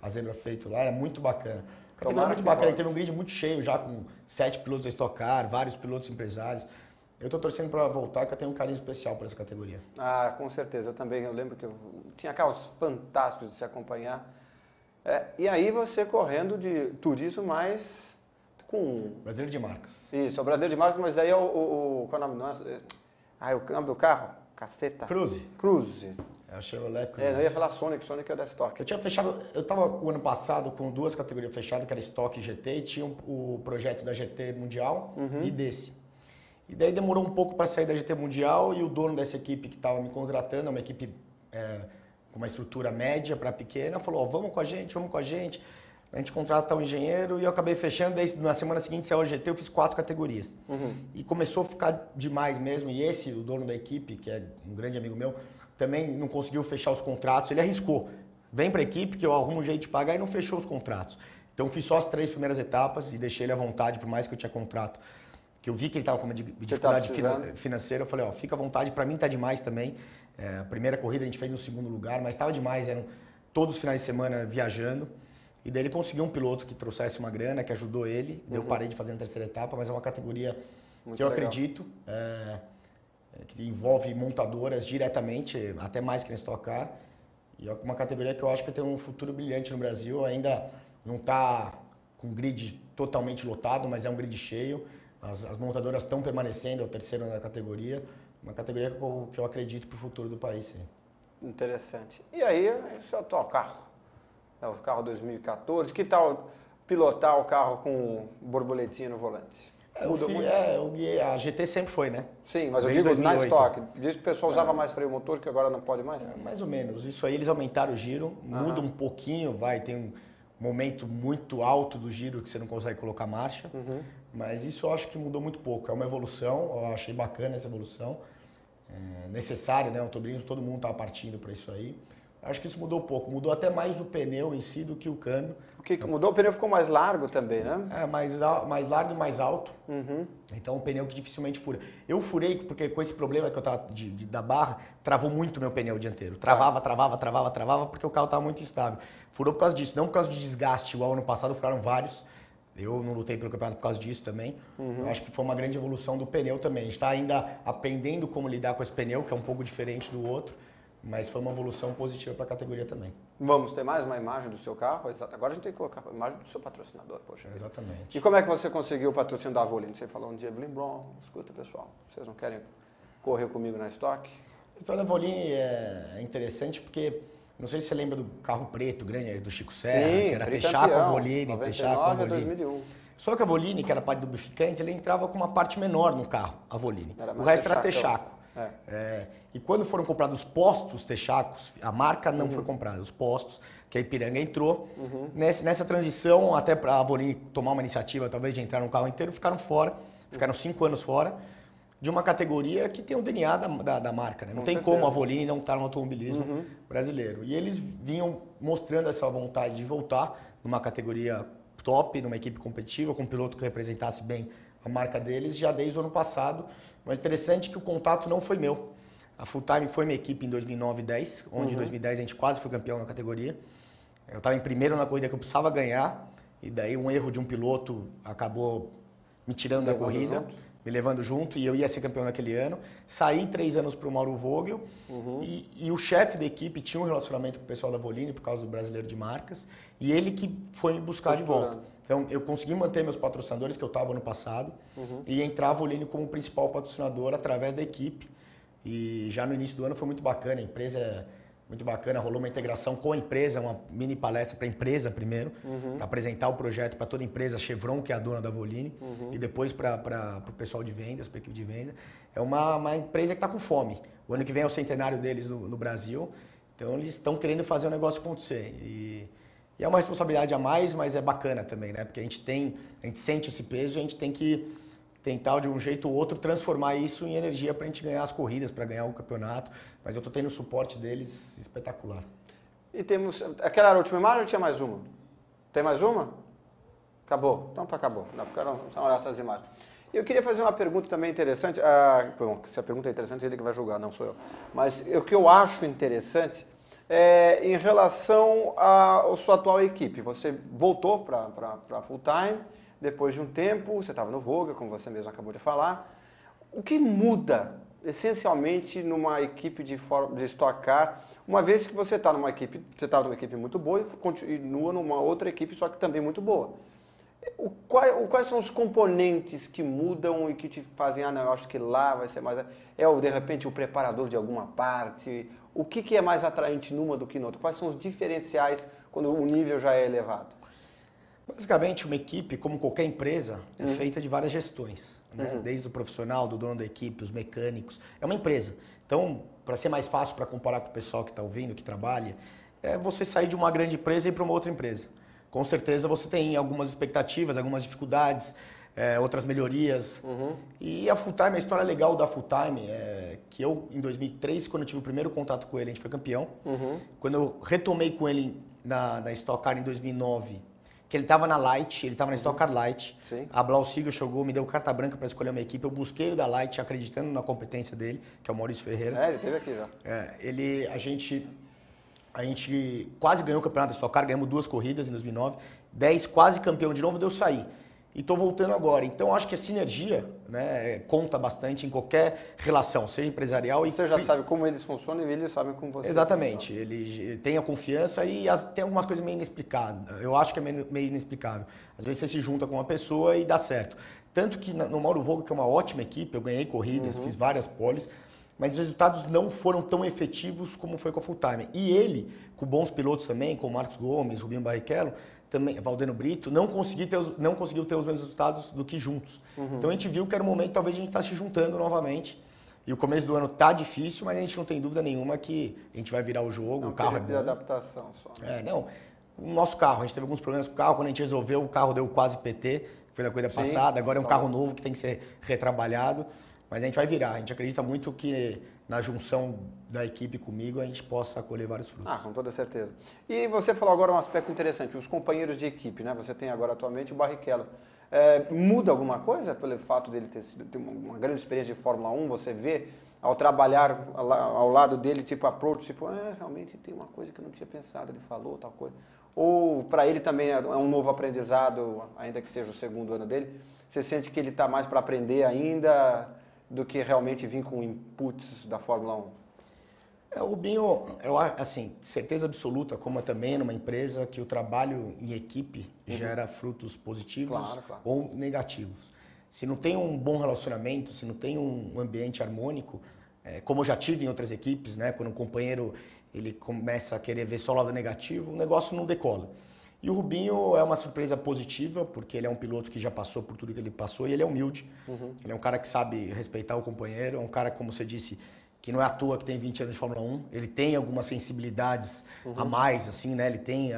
a zebra feito lá, é muito bacana. É muito bacana, teve um grid muito cheio já, com 7 pilotos a Stock Car, vários pilotos empresários. Eu estou torcendo para voltar, que eu tenho um carinho especial por essa categoria. Ah, com certeza, eu também, eu lembro que tinha carros fantásticos de se acompanhar. E aí você correndo de turismo mais com... Brasileiro de marcas. Isso, o brasileiro de marcas, mas aí é qual é o nome? Nossa, o nome do carro? Caceta. Cruze. Cruze. É o Chevrolet Cruze. Eu ia falar Sonic é da Stock. Eu tinha fechado, eu estava o ano passado com 2 categorias fechadas, que era Stock e GT, e tinha o projeto da GT Mundial e desse. E daí demorou um pouco para sair da GT Mundial e o dono dessa equipe que estava me contratando, uma equipe com uma estrutura média para pequena, falou, vamos com a gente, a gente contrata um engenheiro e eu acabei fechando, daí na semana seguinte saiu a GT, eu fiz 4 categorias. E começou a ficar demais mesmo, e esse, o dono da equipe, que é um grande amigo meu, também não conseguiu fechar os contratos, ele arriscou. Vem para a equipe que eu arrumo um jeito de pagar e não fechou os contratos. Então fiz só as 3 primeiras etapas e deixei ele à vontade, por mais que eu tinha contrato. Que eu vi que ele estava com uma dificuldade financeira, eu falei, ó, fica à vontade, para mim tá demais também. A primeira corrida a gente fez no 2º lugar, mas estava demais, eram todos os finais de semana viajando. E daí ele conseguiu um piloto que trouxesse uma grana, que ajudou ele. Eu parei de fazer na 3ª etapa, mas é uma categoria muito que eu acredito, que envolve montadoras diretamente, até mais que na Stock Car. E é uma categoria que eu acho que tem um futuro brilhante no Brasil. Ainda não está com grid totalmente lotado, mas é um grid cheio. As montadoras estão permanecendo, é o 3º na categoria. Uma categoria que eu acredito para o futuro do país, sim. Interessante. E aí, esse é o atual carro? É o carro 2014. Que tal pilotar o carro com borboletinha no volante? A GT sempre foi, né? Sim, mas eu Desde digo 2008. na Stock. Diz que o pessoal usava mais freio motor, que agora não pode mais? Mais ou menos. Isso aí eles aumentaram o giro, muda um pouquinho, tem um momento muito alto do giro que você não consegue colocar marcha. Mas isso eu acho que mudou muito pouco. É uma evolução, eu achei bacana essa evolução. É necessário, né? O automobilismo, todo mundo estava partindo para isso aí. Acho que isso mudou um pouco. Mudou até mais o pneu em si do que o câmbio. O que mudou? O pneu ficou mais largo também, né? Mais largo e mais alto. Então, o pneu que dificilmente fura. Eu furei porque com esse problema que eu tava da barra, travou muito meu pneu dianteiro. Travava, porque o carro estava muito instável. Furou por causa disso, não por causa de desgaste. Igual ano passado, furaram vários. Eu não lutei pelo campeonato por causa disso também. Eu acho que foi uma grande evolução do pneu também. A gente está ainda aprendendo como lidar com esse pneu, que é um pouco diferente do outro. Mas foi uma evolução positiva para a categoria também. Vamos ter mais uma imagem do seu carro? Exato. Agora a gente tem que colocar a imagem do seu patrocinador, poxa. Exatamente. E como é que você conseguiu o patrocínio da Avoline? Você falou um dia, Blimblom, escuta pessoal, vocês não querem correr comigo na Stock? A história da Avoline é interessante porque, não sei se você lembra do carro preto grande do Chico Serra, sim, que era Texaco Avoline, Texaco Avoline. 2001. Só que a Avoline, que era a parte do lubrificantes, ele entrava com uma parte menor no carro, a Avoline. O resto Texaco. era Texaco. E quando foram comprados os postos Texacos, a marca não foi comprada, os postos, que a Ipiranga entrou. Nessa transição, até para a Avoline tomar uma iniciativa, talvez, de entrar no carro inteiro, ficaram fora, ficaram 5 anos fora, de uma categoria que tem o DNA da marca. Né? Não tem como a Avoline não estar no automobilismo brasileiro. E eles vinham mostrando essa vontade de voltar numa categoria top, numa equipe competitiva, com um piloto que representasse bem a marca deles, já desde o ano passado. Mas interessante que o contato não foi meu. A Full Time foi minha equipe em 2009 e 2010, onde em 2010 a gente quase foi campeão na categoria. Eu estava em primeiro na corrida que eu precisava ganhar, e daí um erro de um piloto acabou me tirando da corrida, me levando junto, e eu ia ser campeão naquele ano. Saí 3 anos para o Mauro Vogel, e o chefe da equipe tinha um relacionamento com o pessoal da Avoline, por causa do Brasileiro de Marcas, e ele que foi me buscar de volta. Então, eu consegui manter meus patrocinadores, que eu estava ano passado, e entrar a Avoline como principal patrocinador através da equipe. E já no início do ano foi muito bacana, a empresa é muito bacana, rolou uma integração com a empresa, uma mini palestra para a empresa primeiro, para apresentar o projeto para toda a empresa, a Chevron, que é a dona da Avoline, e depois para o pessoal de vendas, para a equipe de venda. É uma empresa que está com fome. O ano que vem é o centenário deles no Brasil, então eles estão querendo fazer o negócio acontecer. E é uma responsabilidade a mais, mas é bacana também, né? Porque a gente sente esse peso e a gente tem que tentar, de um jeito ou outro, transformar isso em energia para a gente ganhar as corridas, para ganhar o campeonato. Mas eu estou tendo o suporte deles espetacular. E temos... Aquela era a última imagem ou tinha mais uma? Tem mais uma? Acabou? Então tá, acabou. Não, porque não olhar essas imagens. Eu queria fazer uma pergunta também interessante. Bom, se a pergunta é interessante, ele que vai julgar, não sou eu. Mas o que eu acho interessante é em relação à sua atual equipe. Você voltou para a Full Time. Depois de um tempo, você estava no Vogel, como você mesmo acabou de falar. O que muda, essencialmente, numa equipe de Stock Car, uma vez que você está numa equipe muito boa e continua numa outra equipe, só que também muito boa? Quais são os componentes que mudam e que te fazem, não, eu acho que lá vai ser mais... de repente, o preparador de alguma parte? O que é mais atraente numa do que noutra? Quais são os diferenciais quando o nível já é elevado? Basicamente, uma equipe, como qualquer empresa, é feita de várias gestões. Né? Desde o profissional, do dono da equipe, os mecânicos. É uma empresa. Então, para ser mais fácil para comparar com o pessoal que está ouvindo, que trabalha, é você sair de uma grande empresa e ir para uma outra empresa. Com certeza você tem algumas expectativas, algumas dificuldades, outras melhorias. E a Full Time, a história legal da Full Time é que eu, em 2003, quando eu tive o primeiro contato com ele, a gente foi campeão. Quando eu retomei com ele na Stock Car em 2009, que ele estava na Light, ele estava na Stock Car Light. Sim. A Blau Siegel chegou, me deu carta branca para escolher uma equipe. Eu busquei ele da Light, acreditando na competência dele, que é o Maurício Ferreira. Ele esteve aqui já. A gente quase ganhou o campeonato da Stock Car, ganhamos 2 corridas em 2009. 10, quase campeão de novo, deu sair. E estou voltando agora. Então, acho que a sinergia, né, conta bastante em qualquer relação, seja empresarial e... Você já sabe como eles funcionam e eles sabem como você Exatamente. Ele tem a confiança e tem algumas coisas meio inexplicáveis. Eu acho que é meio inexplicável. Às vezes você se junta com uma pessoa e dá certo. Tanto que no Mauro Vogo, que é uma ótima equipe, eu ganhei corridas, fiz várias poles, mas os resultados não foram tão efetivos como foi com a Full Time. E ele, com bons pilotos também, com o Marcos Gomes, Rubinho Barrichello, também, Valdeno Brito, não conseguiu ter os mesmos resultados do que juntos. Então a gente viu que era um momento, talvez a gente estar se juntando novamente. E o começo do ano tá difícil, mas a gente não tem dúvida nenhuma que a gente vai virar o jogo, o carro é bom. de adaptação só. Né? O nosso carro, a gente teve alguns problemas com o carro, quando a gente resolveu, o carro deu quase PT, que foi na corrida passada, agora é um carro novo que tem que ser retrabalhado. Mas a gente vai virar, a gente acredita muito que na junção da equipe comigo a gente possa colher vários frutos. Com toda certeza. E você falou agora um aspecto interessante, os companheiros de equipe, né? Você tem agora atualmente o Barrichello. Muda alguma coisa pelo fato dele ter uma grande experiência de Fórmula 1? Você vê ao trabalhar ao lado dele, tipo approach, tipo, realmente tem uma coisa que eu não tinha pensado, ele falou tal coisa. Ou para ele também é um novo aprendizado, ainda que seja o segundo ano dele? Você sente que ele está mais para aprender ainda do que realmente vir com inputs da Fórmula 1? O Rubinho, assim, certeza absoluta, como é também numa empresa, que o trabalho em equipe gera frutos positivos ou negativos. Se não tem um bom relacionamento, se não tem um ambiente harmônico, como eu já tive em outras equipes, né, quando o companheiro ele começa a querer ver só o lado negativo, o negócio não decola. E o Rubinho é uma surpresa positiva, porque ele é um piloto que já passou por tudo que ele passou e ele é humilde. Ele é um cara que sabe respeitar o companheiro, é um cara, como você disse, que não é à toa que tem 20 anos de Fórmula 1. Ele tem algumas sensibilidades a mais, assim, né? Ele tem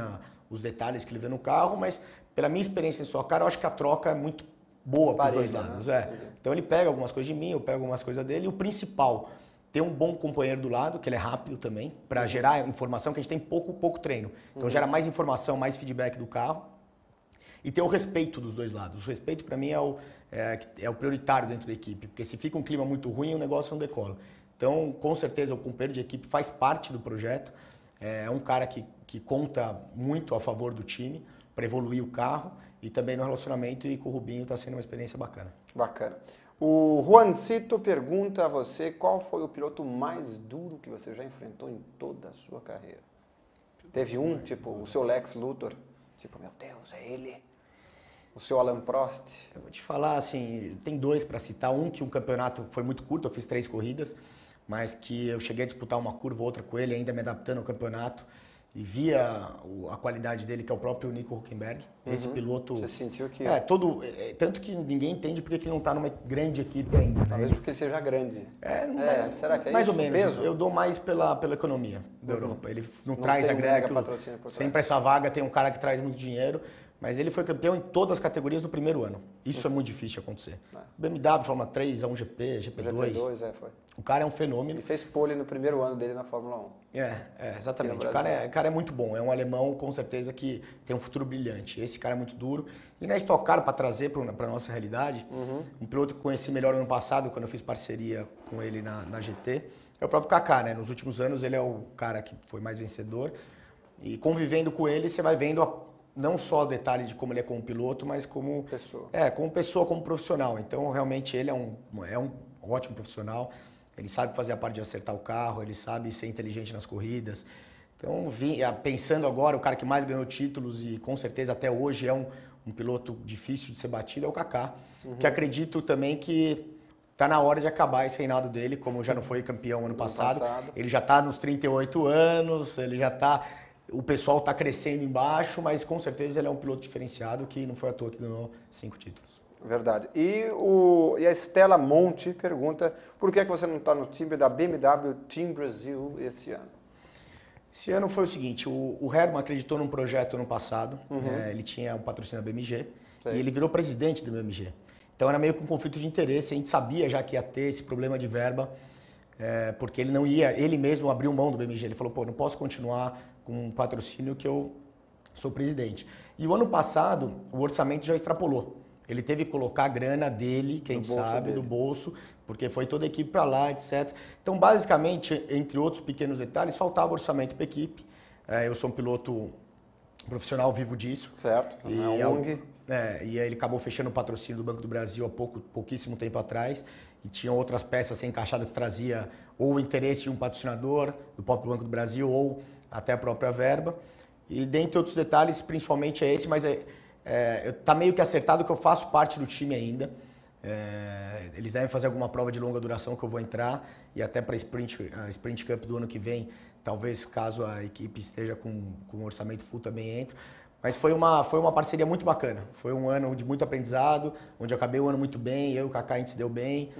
os detalhes que ele vê no carro, mas pela minha experiência em Stock Car, eu acho que a troca é muito boa para os dois lados. Então ele pega algumas coisas de mim, eu pego algumas coisas dele. E o principal, ter um bom companheiro do lado, que ele é rápido também, para gerar informação, que a gente tem pouco treino. Então gera mais informação, mais feedback do carro. E ter o respeito dos dois lados. O respeito, para mim, é o prioritário dentro da equipe, porque se fica um clima muito ruim, o negócio não decola. Então, com certeza, o companheiro de equipe faz parte do projeto. É um cara que conta muito a favor do time para evoluir o carro e também no relacionamento, e com o Rubinho está sendo uma experiência bacana. Bacana. O Juancito pergunta a você qual foi o piloto mais duro que você já enfrentou em toda a sua carreira. Teve um, tipo, o seu Lex Luthor, tipo, meu Deus, é ele. O seu Alain Prost. Eu vou te falar, assim, tem 2 para citar. Um que um campeonato foi muito curto, eu fiz 3 corridas, mas que eu cheguei a disputar uma curva ou outra com ele, ainda me adaptando ao campeonato. E via a qualidade dele, que é o próprio Nico Hülkenberg. Esse piloto... Você sentiu que... tanto que ninguém entende porque ele não está numa grande equipe ainda. Talvez porque ele seja grande. Será que é mais isso? ou menos. Peso? Eu dou mais pela economia da Europa. Ele não traz a grana que sempre essa vaga tem um cara que traz muito dinheiro. Mas ele foi campeão em todas as categorias no primeiro ano. Isso é muito difícil de acontecer. BMW, Fórmula 3, A1GP, GP2. GP2, foi. O cara é um fenômeno. Ele fez pole no primeiro ano dele na Fórmula 1. Exatamente. O cara é muito bom. É um alemão, com certeza, que tem um futuro brilhante. Esse cara é muito duro. E na Stock Car, para trazer para a nossa realidade, um piloto que eu conheci melhor ano passado, quando eu fiz parceria com ele na GT, é o próprio Kaká, né? Nos últimos anos, ele é o cara que foi mais vencedor. E convivendo com ele, você vai vendo não só o detalhe de como ele é como piloto, mas como pessoa. Como pessoa, como profissional. Então, realmente, ele é um ótimo profissional. Ele sabe fazer a parte de acertar o carro, ele sabe ser inteligente nas corridas. Então, pensando agora, o cara que mais ganhou títulos e, com certeza, até hoje é um um piloto difícil de ser batido, é o Kaká, que acredito também que está na hora de acabar esse reinado dele, como já não foi campeão ano passado. Ele já está nos 38 anos, ele já está... O pessoal está crescendo embaixo, mas com certeza ele é um piloto diferenciado que não foi à toa que ganhou 5 títulos. Verdade. E a Estela Monte pergunta por que você não está no time da BMW Team Brasil esse ano? Esse ano foi o seguinte, o Herman acreditou num projeto ano passado, ele tinha um patrocínio da BMG e ele virou presidente da BMG. Então era meio com conflito de interesse, a gente sabia já que ia ter esse problema de verba, porque ele não ia, ele mesmo abriu mão do BMG, ele falou, pô, não posso continuar com um patrocínio que eu sou presidente. E o ano passado o orçamento já extrapolou. Ele teve que colocar a grana dele, quem sabe, do bolso, porque foi toda a equipe para lá, etc. Então, basicamente, entre outros pequenos detalhes, faltava orçamento para a equipe. Eu sou um piloto profissional, vivo disso. Certo, e é ONG. E aí ele acabou fechando o patrocínio do Banco do Brasil há pouquíssimo tempo atrás. E tinham outras peças sem encaixado que trazia ou o interesse de um patrocinador do próprio Banco do Brasil ou até a própria verba. E dentre outros detalhes, principalmente é esse, mas tá meio que acertado que eu faço parte do time ainda. Eles devem fazer alguma prova de longa duração que eu vou entrar e até para a Sprint Cup do ano que vem, talvez caso a equipe esteja com um orçamento full também entro. Mas foi uma parceria muito bacana. Foi um ano de muito aprendizado, onde eu acabei o ano muito bem, eu e o Kaká a gente se deu bem.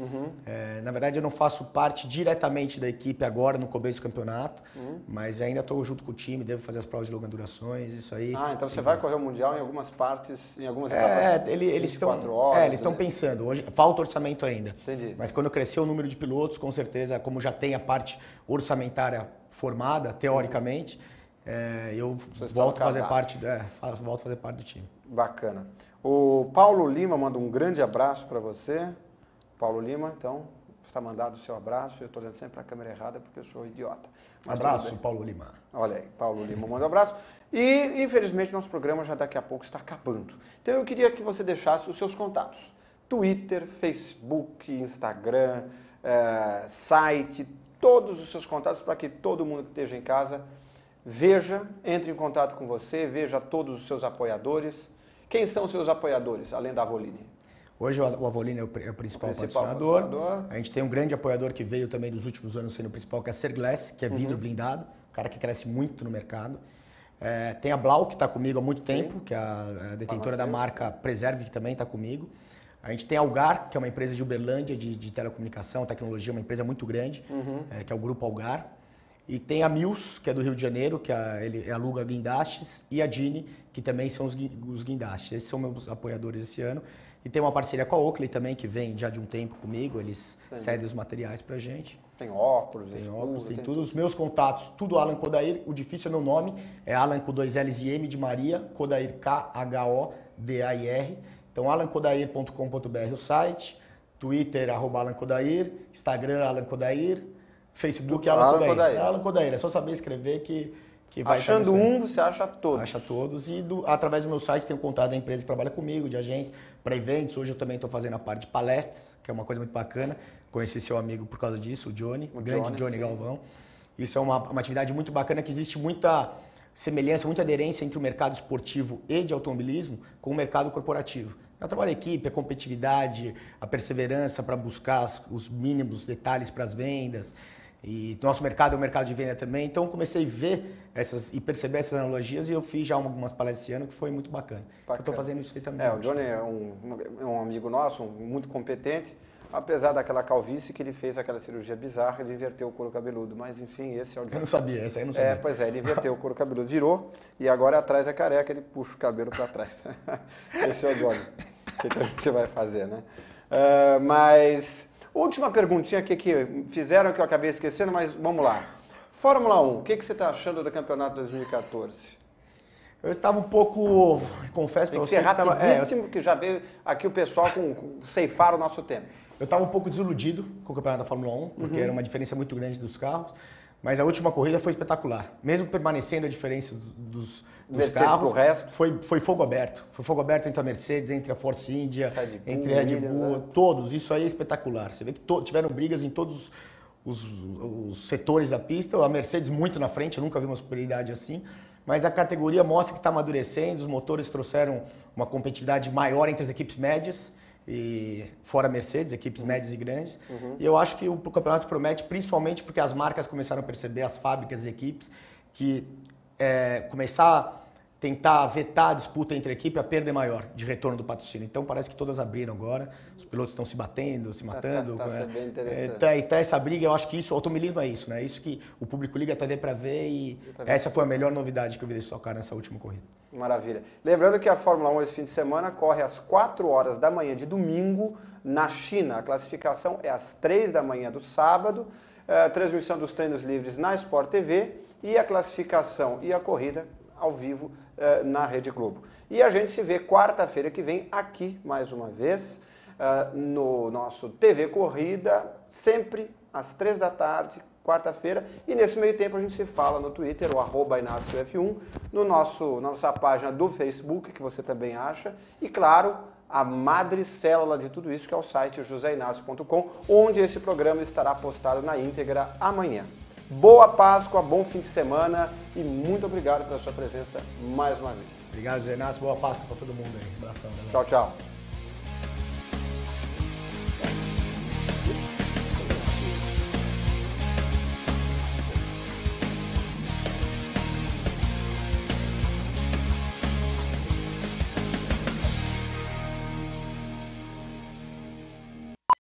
Na verdade, eu não faço parte diretamente da equipe agora, no começo do campeonato, mas ainda estou junto com o time, devo fazer as provas de longas durações, isso aí. Então você vai correr o Mundial em algumas partes, em algumas etapas? Eles estão pensando. Hoje falta orçamento ainda. Entendi. Mas quando crescer o número de pilotos, com certeza, como já tem a parte orçamentária formada, teoricamente, eu volto a fazer parte do time. Bacana. O Paulo Lima manda um grande abraço para você. Paulo Lima, então, está mandado o seu abraço. Eu estou olhando sempre para a câmera errada porque eu sou idiota. Mas abraço, Paulo Lima. Olha aí, Paulo Lima manda um abraço. E, infelizmente, nosso programa já daqui a pouco está acabando. Então, eu queria que você deixasse os seus contatos. Twitter, Facebook, Instagram, site, todos os seus contatos para que todo mundo que esteja em casa veja, entre em contato com você, veja todos os seus apoiadores. Quem são os seus apoiadores, além da Avoline? Hoje o Avoline é o principal patrocinador. A gente tem um grande apoiador que veio também dos últimos anos sendo o principal, que é a Serglass, que é vidro blindado, um cara que cresce muito no mercado. Tem a Blau, que está comigo há muito tempo, que é a detentora da marca Preserve, que também está comigo. A gente tem a Algar, que é uma empresa de Uberlândia, de telecomunicação, tecnologia, uma empresa muito grande, que é o Grupo Algar. E tem a Mills, que é do Rio de Janeiro, que ele aluga guindastes, e a Dini, que também são os guindastes. Esses são meus apoiadores esse ano. E tem uma parceria com a Oakley também, que vem já de um tempo comigo, eles cedem os materiais pra gente. Tem óculos, tem tudo. Os meus contatos, tudo Alan Kodair. O difícil é meu nome, é Alan com 2 L's e M de Maria, Kodair, K-H-O-D-A-I-R. Então, alankodair.com.br o site, Twitter, @AlanKodair, Instagram, Alan Kodair, Facebook, Alan Kodair. Alan Kodair, é só saber escrever que vai achando você acha todos. Acha todos. E através do meu site tem o contato da empresa que trabalha comigo, de agência, para eventos. Hoje eu também estou fazendo a parte de palestras, que é uma coisa muito bacana. Conheci seu amigo por causa disso, o Johnny, o grande Johnny Galvão. Isso é uma atividade muito bacana, que existe muita semelhança, muita aderência entre o mercado esportivo e de automobilismo com o mercado corporativo. É o trabalho em equipe, a competitividade, a perseverança para buscar os mínimos detalhes para as vendas. E nosso mercado é um mercado de venda também, então comecei a ver e perceber essas analogias e eu fiz já algumas palestras esse ano que foi muito bacana. Eu estou fazendo isso aí também. O Johnny é um amigo nosso, muito competente, apesar daquela calvície que ele fez aquela cirurgia bizarra, ele inverteu o couro cabeludo, mas enfim, esse é o Johnny. Eu não sabia, essa aí eu não sabia. Pois é, ele inverteu o couro cabeludo, virou e agora atrás é careca, ele puxa o cabelo para trás. Esse é o Johnny. O que a gente vai fazer, né? Mas... Última perguntinha aqui que fizeram que eu acabei esquecendo, mas vamos lá. Fórmula 1, o que você está achando do campeonato 2014? Eu estava um pouco, confesso para você... Tem que ser rapidíssimo, que já veio aqui o pessoal ceifar o nosso tempo. Eu estava um pouco desiludido com o campeonato da Fórmula 1, porque era uma diferença muito grande dos carros. Mas a última corrida foi espetacular. Mesmo permanecendo a diferença dos carros, foi fogo aberto. Foi fogo aberto entre a Mercedes, entre a Force India, entre a Red Bull, todos. Isso aí é espetacular. Você vê que tiveram brigas em todos os setores da pista. A Mercedes muito na frente, eu nunca vi uma superioridade assim. mas a categoria mostra que está amadurecendo, os motores trouxeram uma competitividade maior entre as equipes médias, e fora Mercedes, equipes médias e grandes. E eu acho que o campeonato promete, principalmente porque as marcas começaram a perceber, as fábricas e equipes, que começar a tentar vetar a disputa entre a equipe, a perda é maior de retorno do patrocínio. Então parece que todas abriram agora, os pilotos estão se batendo, se matando. Tá sendo bem interessante. Tá essa briga, eu acho que isso, o automobilismo é isso, né? É isso que o público liga a TV para ver e essa foi a melhor novidade que eu vi desse Stock Car nessa última corrida. Maravilha. Lembrando que a Fórmula 1 esse fim de semana corre às 4 horas da manhã de domingo na China. A classificação é às 3 da manhã do sábado, transmissão dos treinos livres na Sport TV e a classificação e a corrida ao vivo na Rede Globo. E a gente se vê quarta-feira que vem aqui, mais uma vez, no nosso TV Corrida, sempre às 3 da tarde, quarta-feira. E nesse meio tempo a gente se fala no Twitter, o @InácioF1, no nossa página do Facebook, que você também acha. E claro, a madrecélula de tudo isso, que é o site joseinácio.com, onde esse programa estará postado na íntegra amanhã. Boa Páscoa, bom fim de semana e muito obrigado pela sua presença mais uma vez. Obrigado, Zé Inácio. Boa Páscoa para todo mundo aí. Abração, galera. Tchau, tchau.